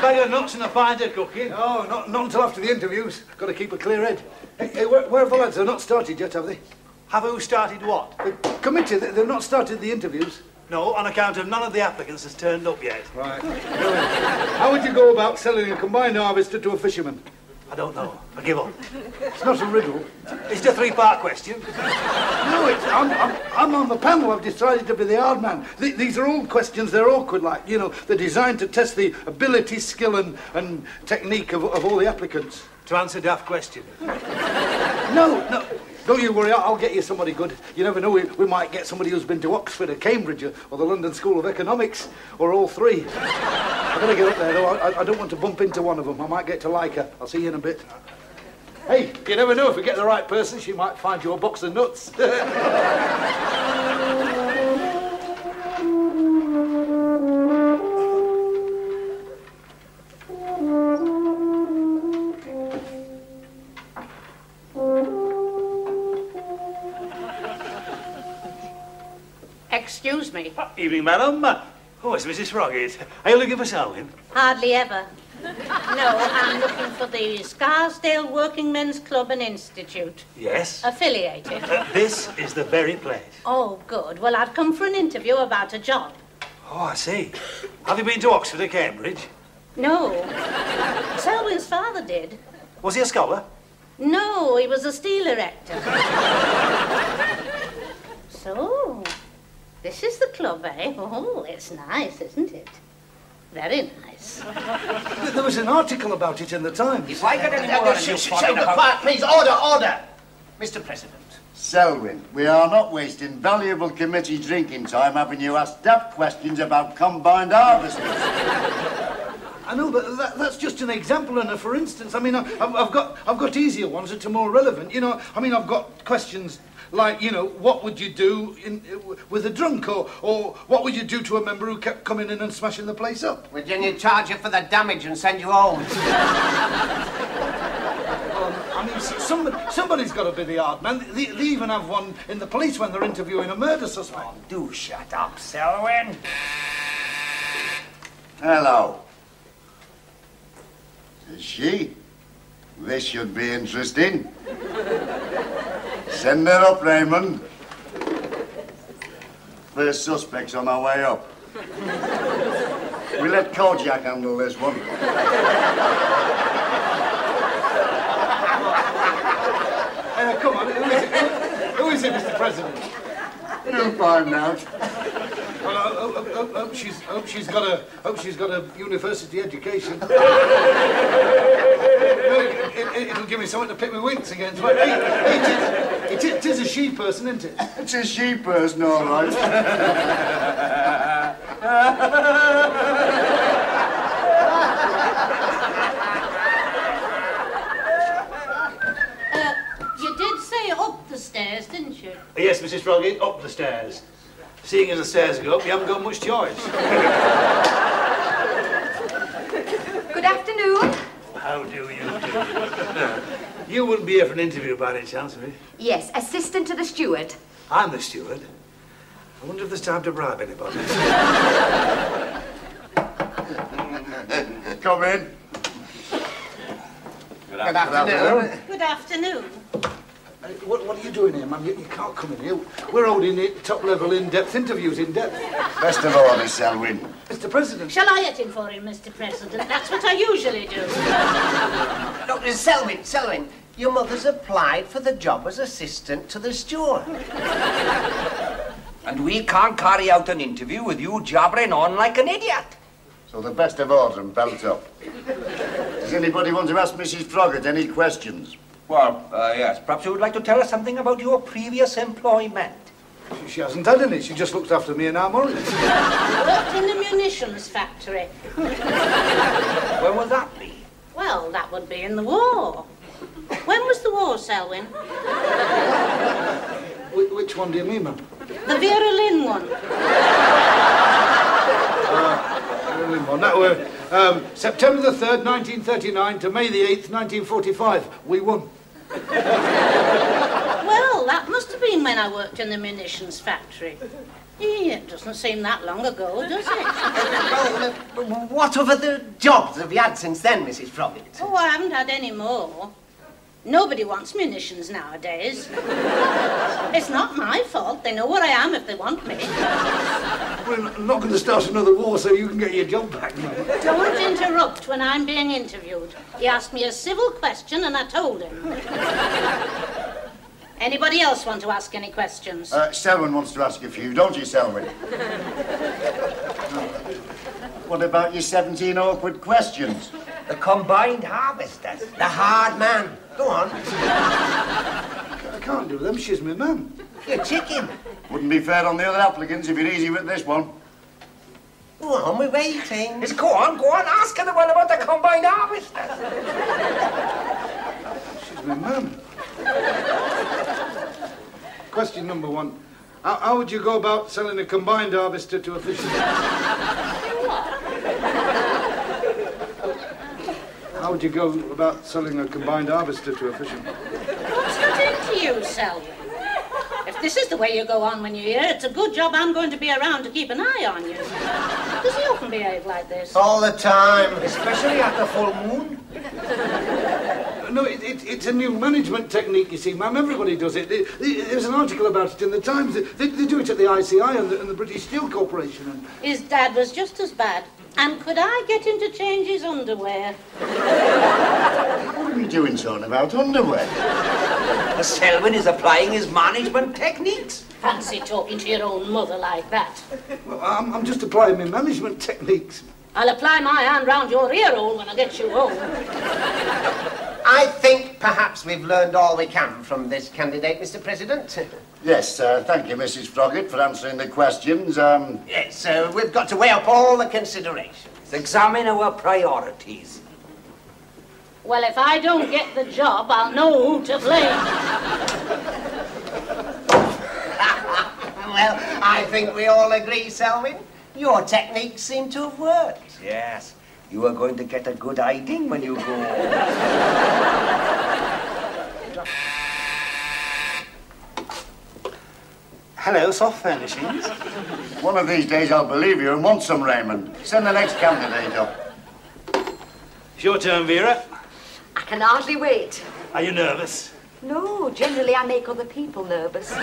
bag of nuts and a pint of cooking? No, not until after the interviews. Got to keep a clear head. Hey, where have the lads? They're not started yet, have they? Have who started what? The committee, they've not started the interviews. No, on account of none of the applicants has turned up yet. Right. How would you go about selling a combined harvester to a fisherman? I don't know. I give up. It's not a riddle. It's a three-part question. No, I'm on the panel. I've decided to be the hard man. These are all questions. They're awkward, like, you know, they're designed to test the ability, skill and technique of all the applicants. To answer daft question. No. Don't you worry, I'll get you somebody good. You never know, we might get somebody who's been to Oxford or Cambridge or the London School of Economics, or all three. I better get up there, though. I don't want to bump into one of them. I might get to like her. I'll see you in a bit. Hey, you never know, if we get the right person, she might find you a box of nuts. Excuse me. Evening, madam. Oh, it's Mrs. Froggitt. Are you looking for Selwyn? Hardly ever. No, I'm looking for the Scarsdale Working Men's Club and Institute. Yes. Affiliated. This is the very place. Oh, good. Well, I've come for an interview about a job. Oh, I see. Have you been to Oxford or Cambridge? No. Selwyn's father did. Was he a scholar? No, he was a steel erector. So, this is the club, eh? Oh, it's nice, isn't it? Very nice. There was an article about it in the Times. If I get any more on you, quiet, please. Order. Mr. President. Selwyn, we are not wasting valuable committee drinking time having you ask daft questions about combined harvesters. I know, but that's just an example and a for instance. I mean, I've got easier ones that are more relevant. You know, I mean, I've got questions like, you know, what would you do with a drunk, or what would you do to a member who kept coming in and smashing the place up? Well, then you charge you for the damage and send you home. I mean, somebody's got to be the hard man. They even have one in the police when they're interviewing a murder suspect. Oh, do shut up, Selwyn. Hello. Is she? This should be interesting. Send her up, Raymond. First suspect's on our way up. We let Kojak handle this one. Come on, who is it, Mr. President? You'll find out. Well, I hope she's got a university education. It'll give me something to pick my winks against. It is a she person, isn't it? It's a she person, all right. You did say up the stairs, didn't you? Yes, Mrs. Froggitt, up the stairs. Seeing as the stairs go up, you haven't got much choice. Good afternoon. How do you do? You wouldn't be here for an interview by any chance, would you? Yes, assistant to the steward. I'm the steward. I wonder if there's time to bribe anybody. Come in. Good afternoon. Good afternoon. What are you doing here, man? You can't come in here. We're holding top-level, in-depth interviews, in-depth. Best of all, Miss Selwyn. Mr. President. Shall I get in for him, Mr. President? That's what I usually do. Look, Selwyn, your mother's applied for the job as assistant to the steward. And we can't carry out an interview with you jabbering on like an idiot. So the best of order and belt up. Does anybody want to ask Mrs. Froggitt any questions? Well, yes. Perhaps you would like to tell us something about your previous employment. She hasn't had any. She just looked after me and our Morris. Worked in the munitions factory. When would that be? Well, that would be in the war. When was the war, Selwyn? Which one do you mean, ma'am? The Vera Lynn one. That were September the 3rd, 1939 to May the 8th, 1945. We won. Well, Well, that must have been when I worked in the munitions factory. It doesn't seem that long ago, does it? Well, what other jobs have you had since then, Mrs. Froggitt? Oh, I haven't had any more. Nobody wants munitions nowadays. It's not my fault. They know where I am if they want me. We're not going to start another war so you can get your job back, Mum. Don't interrupt when I'm being interviewed. He asked me a civil question and I told him. Anybody else want to ask any questions? Selwyn wants to ask a few, don't you, Selwyn? What about your 17 awkward questions? The combined harvesters. The hard man. Go on. I can't do them. She's my mum. You're chicken. Wouldn't be fair on the other applicants if you're easy with this one. Go on, we're waiting. Just go on, ask her the one about the combined harvesters. She's my mum. Question number 1. How would you go about selling a combined harvester to a fisherman? How would you go about selling a combined harvester to a fisherman? What's got into you, Selwyn? If this is the way you go on when you're here, it's a good job I'm going to be around to keep an eye on you. Does he often behave like this? All the time. Especially at the full moon. No, it's a new management technique, you see, ma'am. Everybody does it. There's an article about it in the Times. They do it at the ICI and the British Steel Corporation. And... His dad was just as bad. And could I get him to change his underwear? What are we doing talking about underwear? Selwyn is applying his management techniques. Fancy talking to your own mother like that. Well, I'm just applying my management techniques. I'll apply my hand round your ear hole when I get you home. I think perhaps we've learned all we can from this candidate, Mr. President. Yes, thank you, Mrs. Froggitt, for answering the questions. Yes, we've got to weigh up all the considerations. Examine our priorities. Well, if I don't get the job, I'll know who to blame. Well, I think we all agree, Selwyn. Your techniques seem to have worked. Yes, you are going to get a good hiding when you go. Hello, soft furnishings. One of these days I'll believe you and want some Raymond. Send the next candidate up. It's your turn, Vera. I can hardly wait. Are you nervous? No, generally I make other people nervous.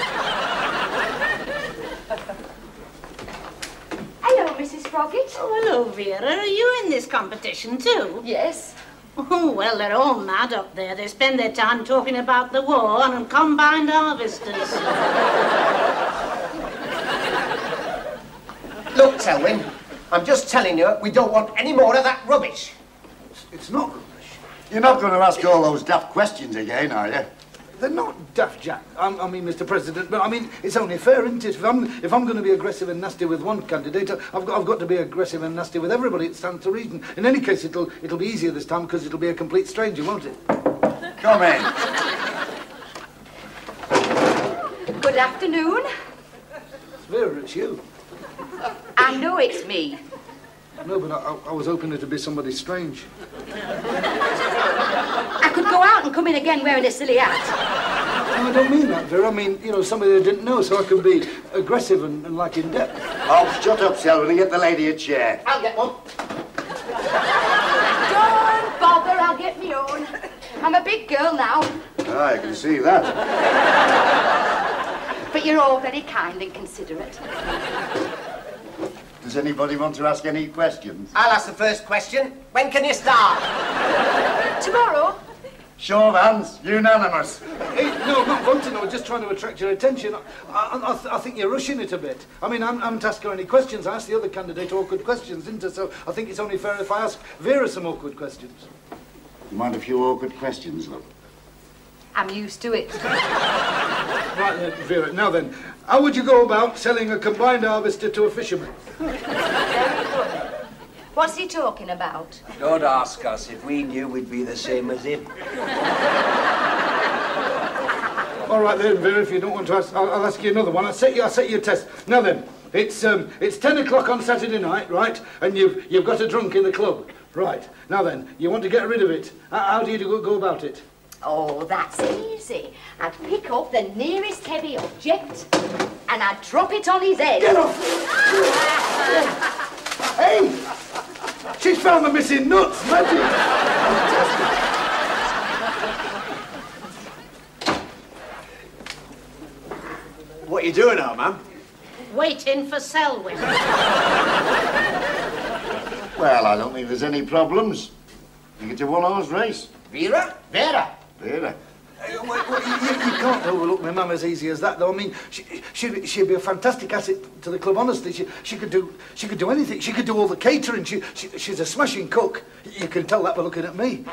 Hello, Mrs. Froggitt. Oh, hello, Vera. Are you in this competition too? Yes. Oh, well, they're all mad up there. They spend their time talking about the war and combined harvesters. Look, Selwyn, I'm just telling you, we don't want any more of that rubbish. It's not rubbish. You're not going to ask all those daft questions again, are you? They're not daft, Jack. I mean, Mr. President, but I mean, it's only fair, isn't it? If I'm going to be aggressive and nasty with one candidate, I've got to be aggressive and nasty with everybody. It stands to reason. In any case, it'll be easier this time because it'll be a complete stranger, won't it? Come in. Good afternoon. Vera, it's you. I know it's me. No, but I was hoping it'd be somebody strange. I could go out and come in again wearing a silly hat. No, I don't mean that, Vera. I mean, you know, somebody I didn't know, so I could be aggressive and like in depth. Oh, shut up, Selwyn, and get the lady a chair. I'll get one. Don't bother, I'll get me own. I'm a big girl now. Ah, I can see that. But you're all very kind and considerate. Does anybody want to ask any questions? I'll ask the first question. When can you start? Tomorrow? Show of hands, unanimous. Hey, no, I'm not voting. I was just trying to attract your attention. I think you're rushing it a bit. I mean, I haven't asked her any questions. I asked the other candidate awkward questions, didn't I? So I think it's only fair if I ask Vera some awkward questions. You mind a few awkward questions, love? I'm used to it. Right then, Vera. Now then, how would you go about selling a combined harvester to a fisherman? Very good. What's he talking about? Don't ask us. If we knew, we'd be the same as him. All right then, Vera, if you don't want to ask, I'll ask you another one. I'll set you a test. Now then, it's 10 o'clock on Saturday night, right? And you've got a drunk in the club. Right. Now then, you want to get rid of it. How do you go about it? Oh, that's easy. I'd pick up the nearest heavy object and I'd drop it on his head. Get off! Hey! She's found the missing nuts, magic! What are you doing now, ma'am? Waiting for Selwyn. Well, I don't think there's any problems. You get a one-horse race. Vera? Vera. Vera. You can't overlook my mum as easy as that, though. I mean, she'd be a fantastic asset to the club. Honestly, she could do anything. She could do all the catering. She's a smashing cook. You can tell that by looking at me.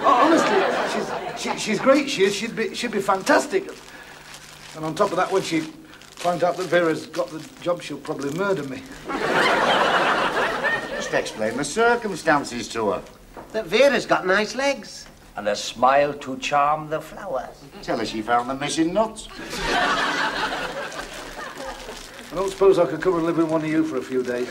Honestly, she's great. She is. She'd be fantastic. And on top of that, when she finds out that Vera's got the job, she'll probably murder me. Just explain the circumstances to her. That Vera's got nice legs. And a smile to charm the flowers. Tell her she found the missing nuts. I don't suppose I could come and live with one of you for a few days.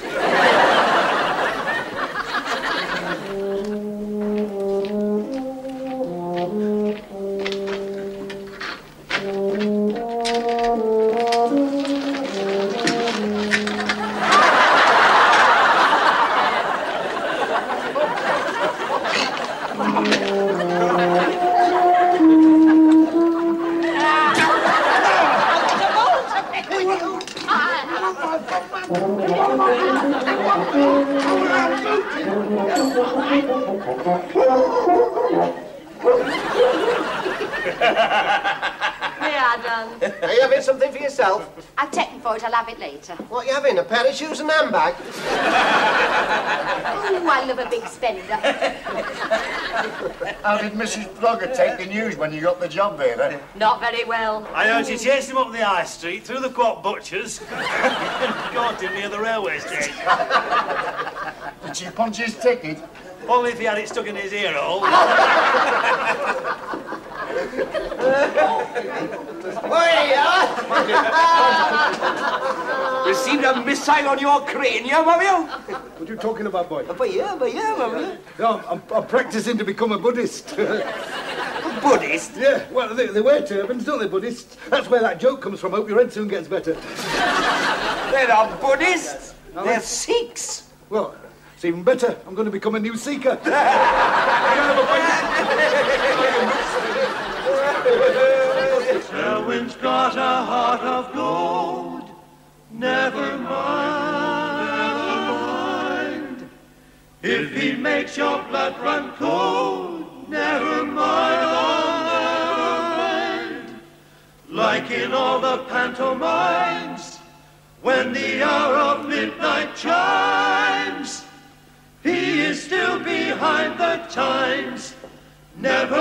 Are you having something for yourself? I've taken for it, I'll have it later. What are you having, a pair of shoes and a handbag? Oh, I love a big spender. How did Mrs. Froggitt take the news when you got the job, Vera? Not very well. I heard she chased him up the high street, through the quat butchers, and caught him near the railway station. Did she punch his ticket? Only if he had it stuck in his ear hole. Received a missile on your cranium, have you? What are you talking about, boy? But yeah, have you? No, I'm practicing to become a Buddhist. Buddhist? Yeah, well, they wear turbans, don't they, Buddhists? That's where that joke comes from. Hope your head soon gets better. They're not Buddhists. They're Sikhs. Well, it's even better. I'm going to become a new seeker. Selwyn's got a heart of gold. Never mind. If he makes your blood run cold, never mind, oh, never mind. Like in all the pantomimes, when the hour of midnight chimes, he is still behind the times. Never